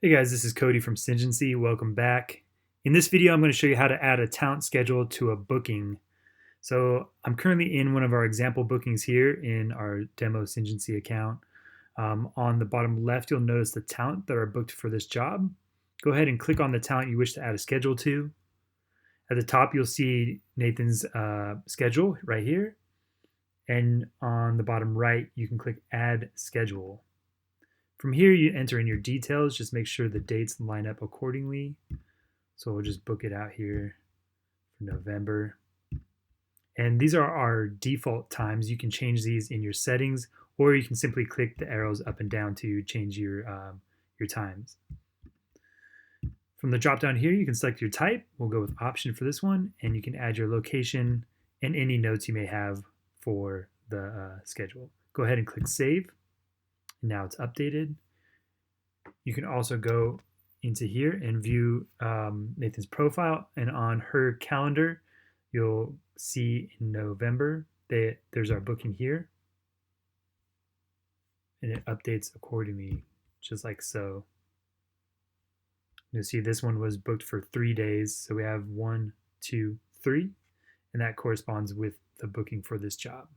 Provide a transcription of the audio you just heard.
Hey guys, this is Cody from Syngency. Welcome back. In this video, I'm going to show you how to add a talent schedule to a booking. So I'm currently in one of our example bookings here in our demo Syngency account. On the bottom left, you'll notice the talent that are booked for this job. Go ahead and click on the talent you wish to add a schedule to. At the top, you'll see Nathan's schedule right here. And on the bottom right, you can click Add Schedule. From here, you enter in your details. Just make sure the dates line up accordingly. So we'll just book it out here for November. And these are our default times. You can change these in your settings, or you can simply click the arrows up and down to change your times. From the drop down here, you can select your type. We'll go with option for this one, and you can add your location and any notes you may have for the schedule. Go ahead and click save. Now it's updated. You can also go into here and view Nathan's profile, and on her calendar you'll see in November there's our booking here, and it updates accordingly, just like so. You'll see this one was booked for 3 days, so we have 1, 2, 3, and that corresponds with the booking for this job.